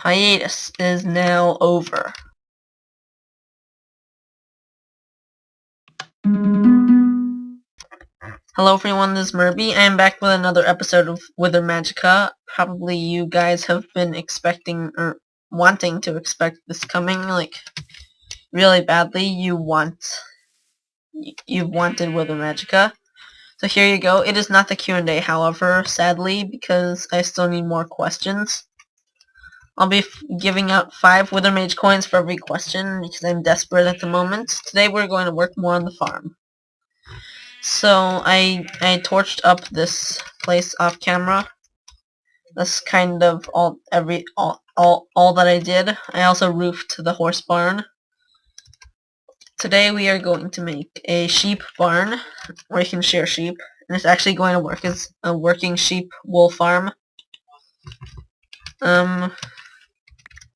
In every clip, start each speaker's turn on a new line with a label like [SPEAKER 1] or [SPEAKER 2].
[SPEAKER 1] hiatus is now over. Hello everyone, this is Murby. I am back with another episode of Withermagica. Probably you guys have been expecting or wanting to expect this coming, like, really badly. You've wanted Withermagica. So here you go. It is not the Q&A, however, sadly, because I still need more questions. I'll be giving out 5 Withermage coins for every question because I'm desperate at the moment. Today we're going to work more on the farm. So I torched up this place off camera. That's kind of all that I did. I also roofed the horse barn. Today we are going to make a sheep barn where you can share sheep, and it's actually going to work as a working sheep wool farm.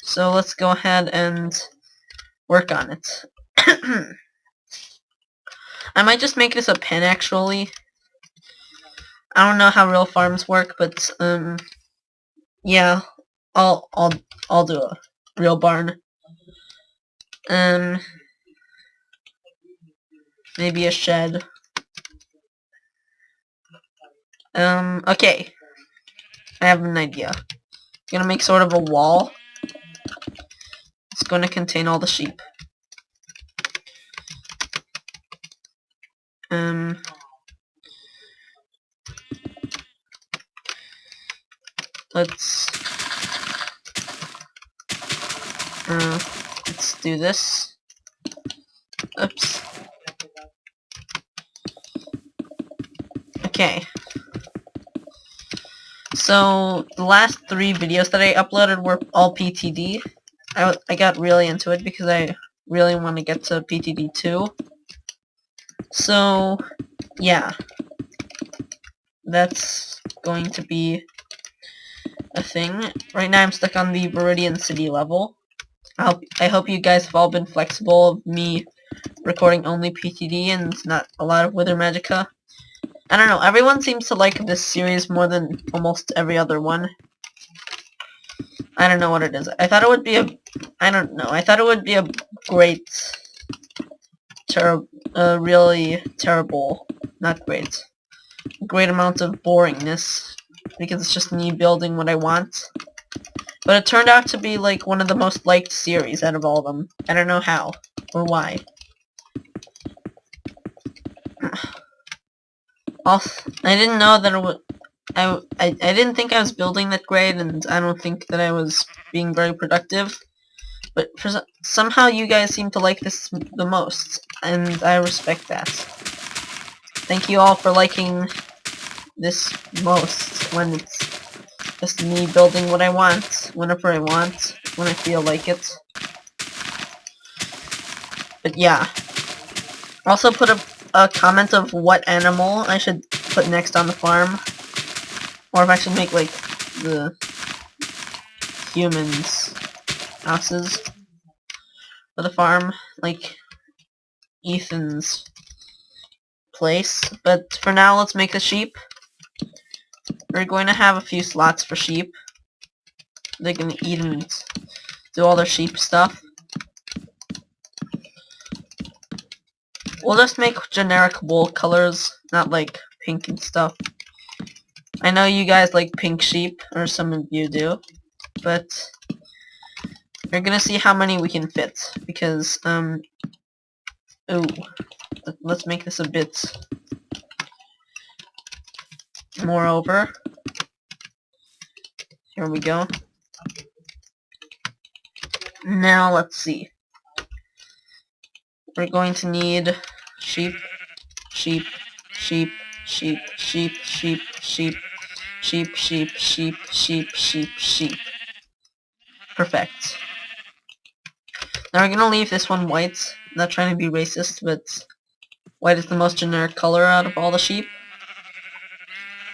[SPEAKER 1] So let's go ahead and work on it. I might just make this a pen, actually. I don't know how real farms work, but yeah, I'll do a real barn. Maybe a shed. Okay. I have an idea. I'm gonna make sort of a wall. It's gonna contain all the sheep. Let's do this. Oops. Okay. So the last 3 videos that I uploaded were all PTD. I got really into it because I really want to get to PTD 2. So yeah, that's going to be a thing. Right now I'm stuck on the Viridian City level. I hope you guys have all been flexible of me recording only PTD and not a lot of Withermagica. I don't know, everyone seems to like this series more than almost every other one. I don't know what it is. I thought it would be I thought it would be a great, really terrible, not great, great amount of boringness, because it's just me building what I want. But it turned out to be, like, one of the most liked series out of all of them. I don't know how, or why. Also, I didn't know that it would... I didn't think I was building that great, and I don't think that I was being very productive. But somehow you guys seem to like this the most, and I respect that. Thank you all for liking this most, when it's just me building what I want, whenever I want, when I feel like it. But yeah. Also put a comment of what animal I should put next on the farm. Or if I should make, like, the humans' houses for the farm, like Ethan's place. But for now, let's make the sheep. We're going to have a few slots for sheep. They can eat and do all their sheep stuff. We'll just make generic wool colors, not like pink and stuff. I know you guys like pink sheep, or some of you do, but we're gonna see how many we can fit, because, ooh, let's make this a bit more over. Here we go. Now, let's see. We're going to need sheep, sheep, sheep, sheep, sheep, sheep, sheep, sheep, sheep, sheep, sheep, sheep, sheep. Perfect. Now we're gonna leave this one white. Not trying to be racist, but white is the most generic color out of all the sheep.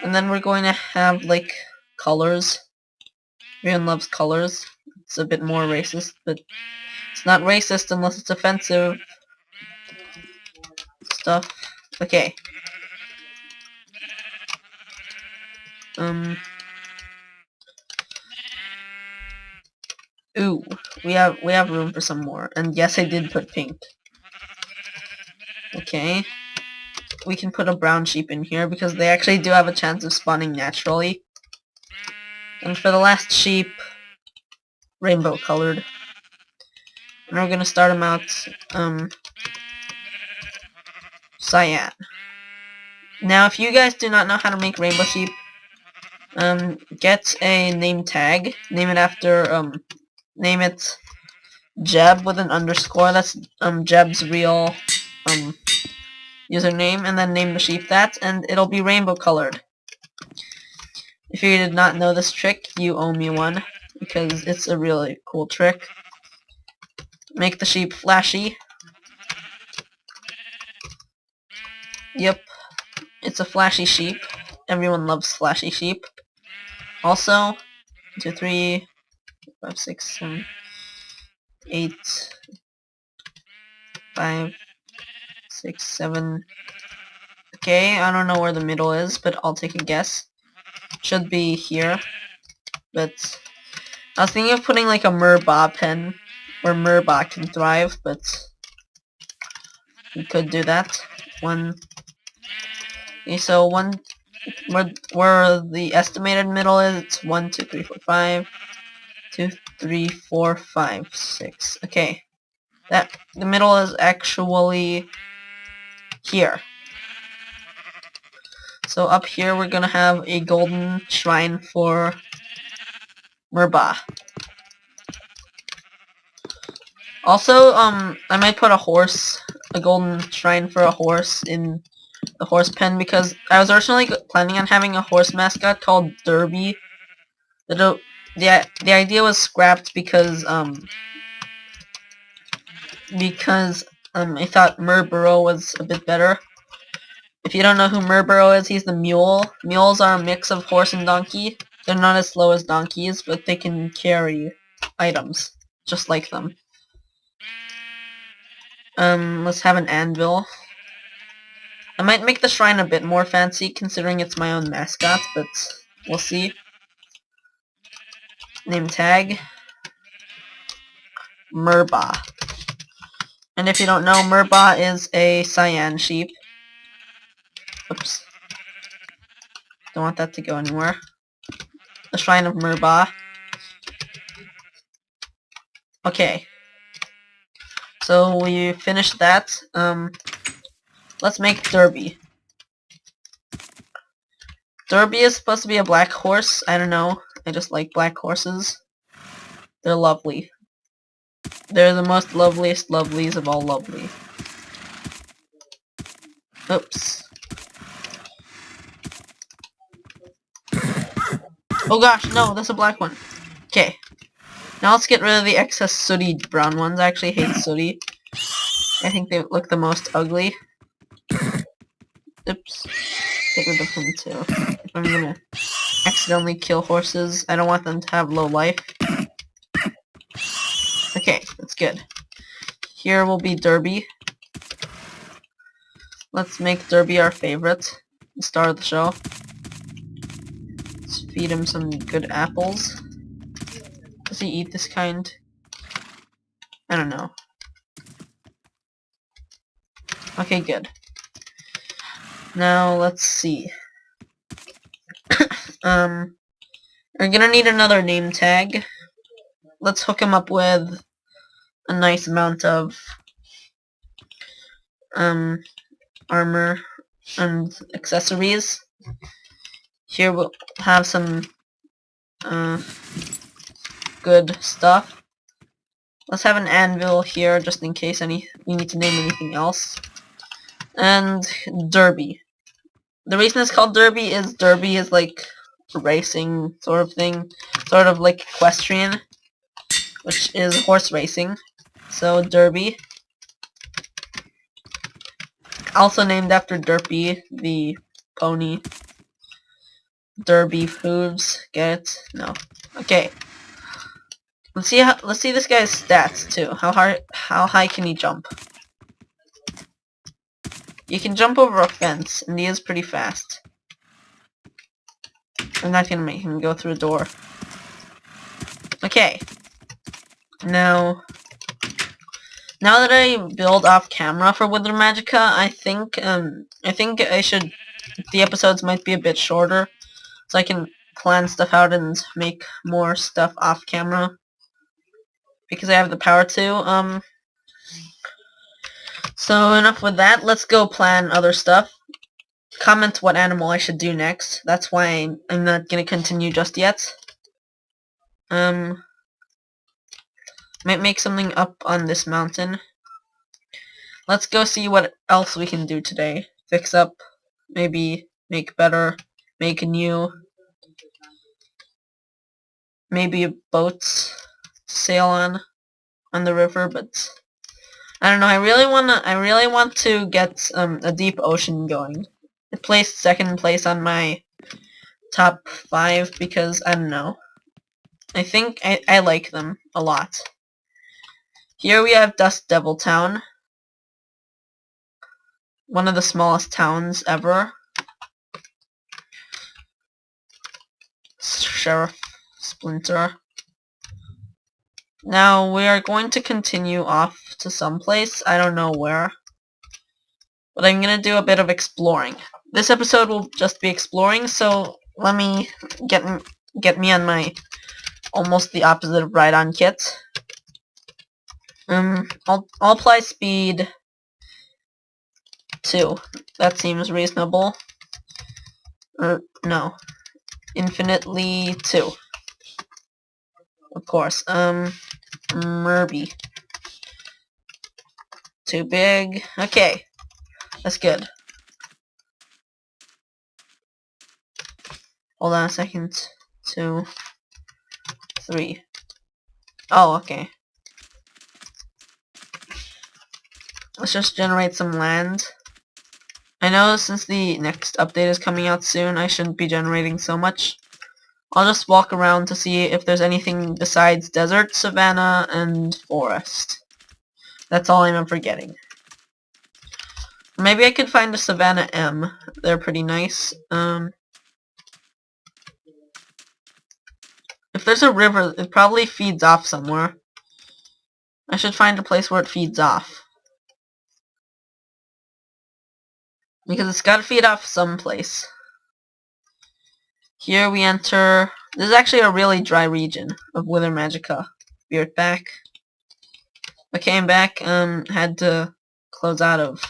[SPEAKER 1] And then we're going to have, like, colors. Everyone loves colors. It's a bit more racist, but it's not racist unless it's offensive. Stuff. Okay. Ooh, we have room for some more. And yes, I did put pink. Okay. We can put a brown sheep in here because they actually do have a chance of spawning naturally. And for the last sheep, rainbow colored. And we're gonna start them out, cyan. Now, if you guys do not know how to make rainbow sheep, get a name tag. Name it after, name it Jeb with an underscore. That's, Jeb's real, username. And then name the sheep that, and it'll be rainbow colored. If you did not know this trick, you owe me one, because it's a really cool trick. Make the sheep flashy. Yep, it's a flashy sheep. Everyone loves flashy sheep. Also, 1, 2, 3, 4, 5, 6, 7, 8, 5, 6, 7. Okay, I don't know where the middle is, but I'll take a guess. Should be here. But I was thinking of putting like a Merba pen where Merba can thrive, but we could do that. Okay, so where the estimated middle is, it's 1, 2, 3, 4, 5, 2, 3, 4, 5, 6. Okay, the middle is actually here. So up here we're gonna have a golden shrine for Merba. Also, I might put a golden shrine for a horse in the horse pen, because I was originally planning on having a horse mascot called Derby. The idea was scrapped because I thought Merburo was a bit better. If you don't know who Merburo is, he's the mule. Mules are a mix of horse and donkey. They're not as slow as donkeys, but they can carry items, just like them. Let's have an anvil. I might make the shrine a bit more fancy, considering it's my own mascot, but we'll see. Name tag. Merba. And if you don't know, Merba is a cyan sheep. Oops. Don't want that to go anywhere. The Shrine of Merba. Okay. So we finished that. Let's make Derby. Derby is supposed to be a black horse. I don't know. I just like black horses. They're lovely. They're the most loveliest lovelies of all lovely. Oops. Oh gosh, no, that's a black one. Okay. Now let's get rid of the excess sooty brown ones. I actually hate sooty. I think they look the most ugly. Oops. Get rid of him too. If I'm gonna accidentally kill horses, I don't want them to have low life. Okay, that's good. Here will be Derby. Let's make Derby our favorite. The star of the show. Let's feed him some good apples. Does he eat this kind? I don't know. Okay, good. Now, let's see. We're gonna need another name tag. Let's hook him up with a nice amount of armor and accessories. Here we'll have some good stuff. Let's have an anvil here just in case we need to name anything else. And Derby. The reason it's called Derby is like a racing sort of thing. Sort of like equestrian, which is horse racing. So Derby. Also named after Derpy, the pony. Derby hooves. Get it? No. Okay. Let's see this guy's stats too. How high can he jump? You can jump over a fence, and he is pretty fast. I'm not gonna make him go through a door. Okay. Now that I build off camera for Withermagica, I think I should. The episodes might be a bit shorter, so I can plan stuff out and make more stuff off camera because I have the power to. So enough with that. Let's go plan other stuff. Comment what animal I should do next. That's why I'm not gonna continue just yet. Might make something up on this mountain. Let's go see what else we can do today. Fix up, maybe make better, make new. Maybe a boat to sail on the river, but I don't know. I really want to get a deep ocean going. It placed second place on my top 5 because I don't know. I think I like them a lot. Here we have Dust Devil Town, one of the smallest towns ever. Sheriff Splinter. Now we are going to continue off to someplace. I don't know where. But I'm gonna do a bit of exploring. This episode will just be exploring, so let me get me on my almost the opposite of ride-on kit. I'll apply speed 2. That seems reasonable. No. Infinitely 2. Of course. Merby. Too big. Okay. That's good. Hold on a second. 2, 3. Oh, okay. Let's just generate some land. I know since the next update is coming out soon, I shouldn't be generating so much. I'll just walk around to see if there's anything besides desert, savanna, and forest. That's all I'm forgetting. Maybe I could find a Savanna M. They're pretty nice. If there's a river, it probably feeds off somewhere. I should find a place where it feeds off. Because it's gotta feed off someplace. Here we enter... This is actually a really dry region of Withermagica. Be right back. I came back, had to close out of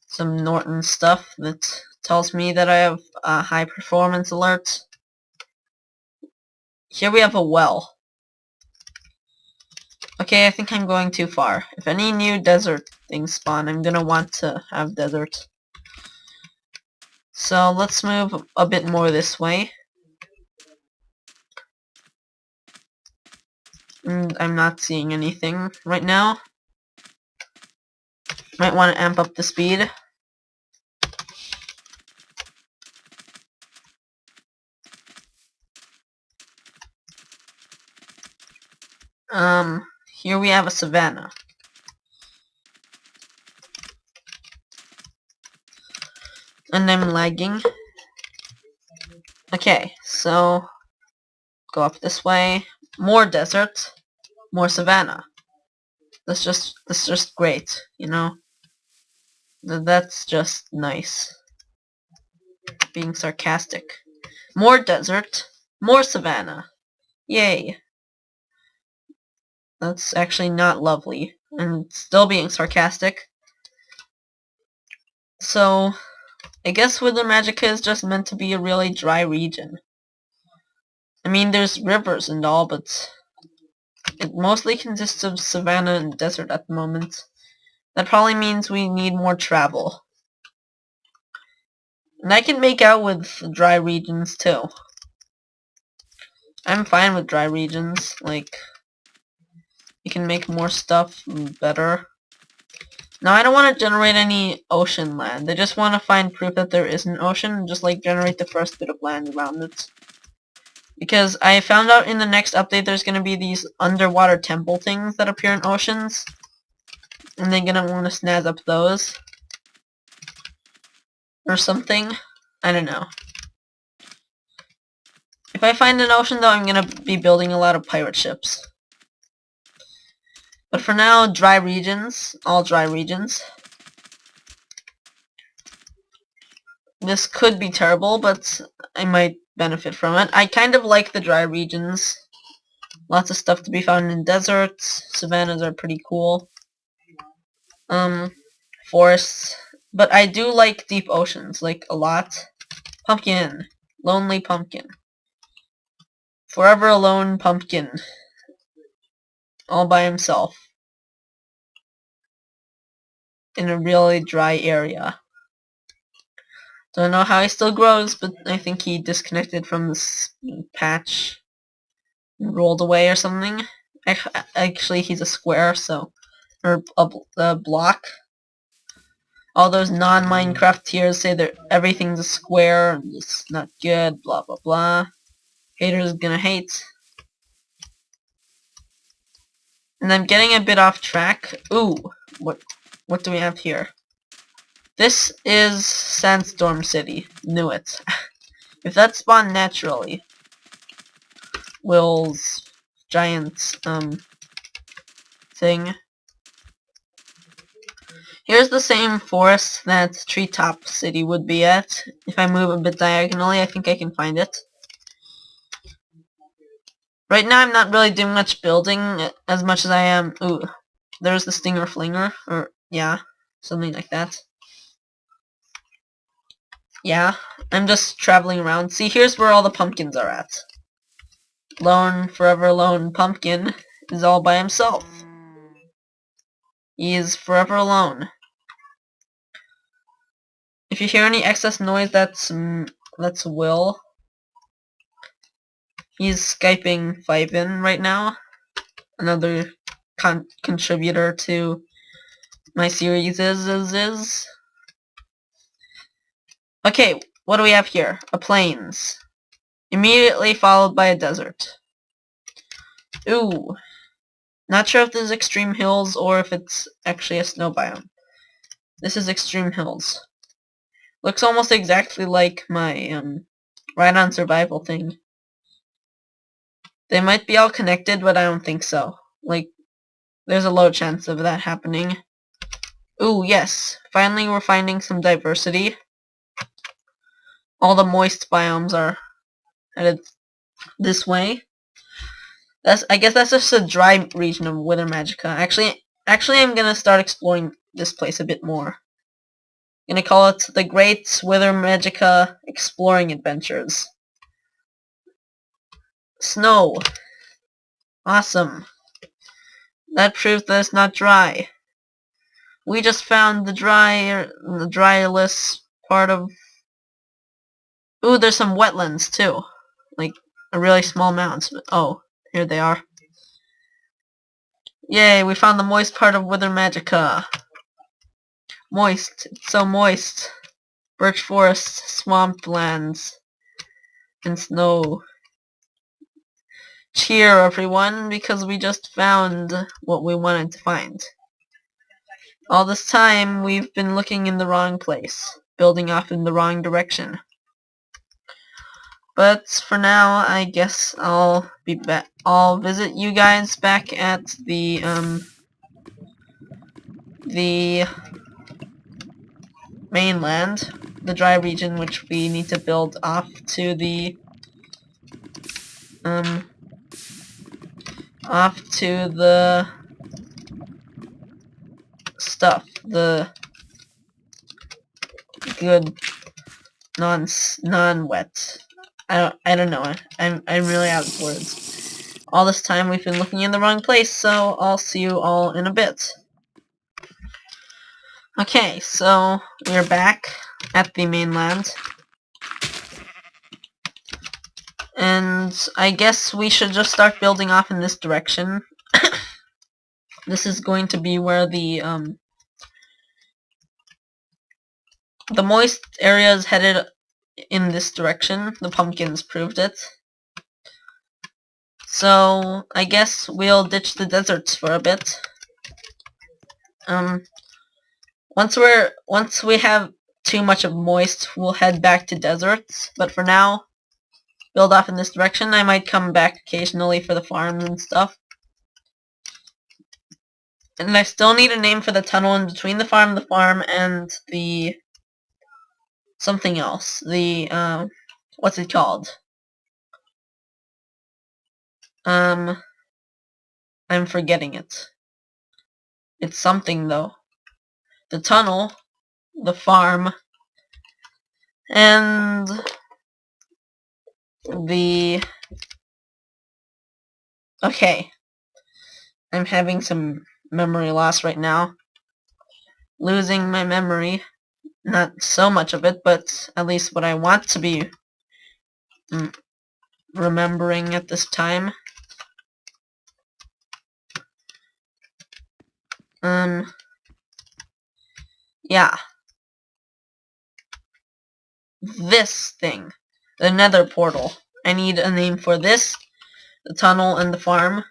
[SPEAKER 1] some Norton stuff that tells me that I have a high performance alert. Here we have a well. Okay, I think I'm going too far. If any new desert things spawn, I'm gonna want to have desert. So let's move a bit more this way. And I'm not seeing anything right now. Might want to amp up the speed. Here we have a savanna. And I'm lagging. Okay, so go up this way. More desert, more savanna. That's just great, you know? That's just nice. Being sarcastic. More desert, more savanna. Yay. That's actually not lovely. And still being sarcastic. So, I guess Withermagica is just meant to be a really dry region. I mean, there's rivers and all, but it mostly consists of savanna and desert at the moment. That probably means we need more travel. And I can make out with dry regions too. I'm fine with dry regions, like, you can make more stuff better. Now, I don't want to generate any ocean land. I just want to find proof that there is an ocean and just, like, generate the first bit of land around it. Because I found out in the next update there's going to be these underwater temple things that appear in oceans. And they're going to want to snazz up those. Or something. I don't know. If I find an ocean, though, I'm going to be building a lot of pirate ships. But for now, dry regions, all dry regions. This could be terrible, but I might benefit from it. I kind of like the dry regions. Lots of stuff to be found in deserts. Savannas are pretty cool. Forests. But I do like deep oceans, like a lot. Pumpkin. Lonely pumpkin. Forever alone pumpkin. All by himself. In a really dry area. Don't know how he still grows, but I think he disconnected from this patch. Rolled away or something. Actually, he's a square, so... Or a block. All those non-Minecrafteers say that everything's a square, and it's not good, blah blah blah. Haters gonna hate. And I'm getting a bit off track. Ooh, what do we have here? This is Sandstorm City. Knew it. If that spawned naturally, Will's giant thing. Here's the same forest that Treetop City would be at. If I move a bit diagonally, I think I can find it. Right now I'm not really doing much building as much as I am... Ooh, there's the Stinger Flinger, or yeah, something like that. Yeah, I'm just traveling around. See, here's where all the pumpkins are at. Lone, forever alone pumpkin is all by himself. He is forever alone. If you hear any excess noise, that's Will. He's Skyping Fiven right now. Another contributor to my series is. Okay, what do we have here? A plains. Immediately followed by a desert. Ooh. Not sure if this is extreme hills or if it's actually a snow biome. This is extreme hills. Looks almost exactly like my Ride on Survival thing. They might be all connected, but I don't think so. Like, there's a low chance of that happening. Ooh, yes. Finally we're finding some diversity. All the moist biomes are headed this way. I guess that's just a dry region of Withermagica. Actually I'm gonna start exploring this place a bit more. I'm gonna call it the Great Withermagica Exploring Adventures. Snow. Awesome. That proves that it's not dry. We just found the dryless part of... Ooh, there's some wetlands too. Like a really small mounds. Oh, here they are. Yay, we found the moist part of Withermagica. Moist. It's so moist. Birch forests, swamplands, and snow. Cheer, everyone, because we just found what we wanted to find. All this time, we've been looking in the wrong place, building off in the wrong direction. But for now, I guess I'll be back. I'll visit you guys back at the mainland, the dry region, which we need to build off to the stuff, the good non-wet. I don't know. I'm really out of words. All this time we've been looking in the wrong place, so I'll see you all in a bit. Okay, so we're back at the mainland. And I guess we should just start building off in this direction. This is going to be where the moist area is headed in this direction. The pumpkins proved it. So I guess we'll ditch the deserts for a bit. Once we have too much of moist, we'll head back to deserts. But for now, build off in this direction. I might come back occasionally for the farms and stuff. And I still need a name for the tunnel in between the farm, and the... something else. The, what's it called? I'm forgetting it. It's something, though. The tunnel, the farm, and the... Okay. I'm having some memory loss right now. Losing my memory. Not so much of it, but at least what I want to be remembering at this time. Yeah. This thing. The Nether portal. I need a name for this, the tunnel, and the farm.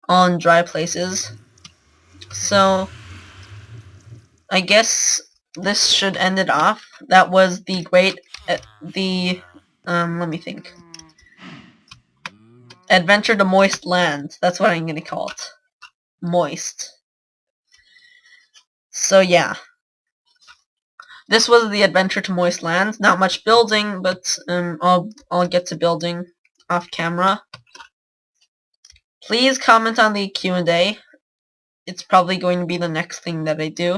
[SPEAKER 1] All in dry places. So, I guess this should end it off. That was the great, let me think. Adventure to Moist Land. That's what I'm gonna call it. Moist. So yeah. This was the Adventure to Moist Land. Not much building, but I'll get to building off camera. Please comment on the Q&A. It's probably going to be the next thing that I do.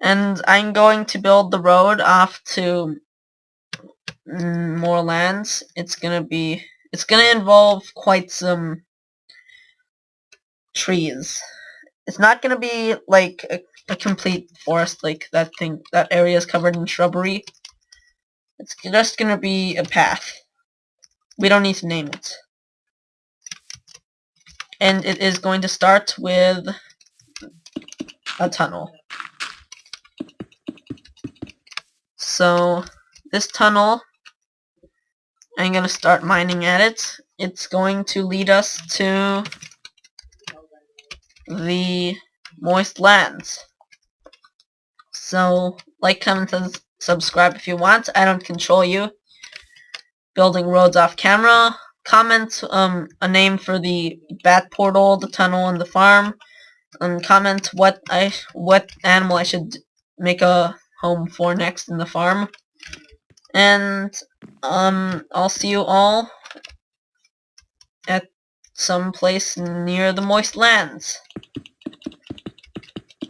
[SPEAKER 1] And I'm going to build the road off to more lands. It's gonna involve quite some trees. It's not gonna be like a complete forest, like that area is covered in shrubbery. It's just gonna be a path. We don't need to name it. And it is going to start with a tunnel. So, this tunnel, I'm gonna start mining at it. It's going to lead us to the moist lands. So, like, comment, and subscribe if you want. I don't control you. Building roads off camera. Comment a name for the bat portal, the tunnel, and the farm. And comment what animal I should make a home for next in the farm. And I'll see you all at some place near the moist lands.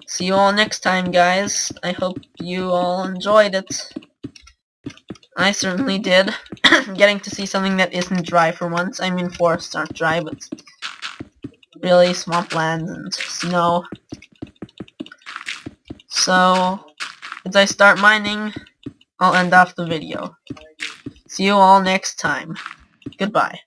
[SPEAKER 1] See you all next time, guys. I hope you all enjoyed it. I certainly did. Getting to see something that isn't dry for once. I mean, forests aren't dry, but really swamplands and snow. So, as I start mining, I'll end off the video. See you all next time. Goodbye.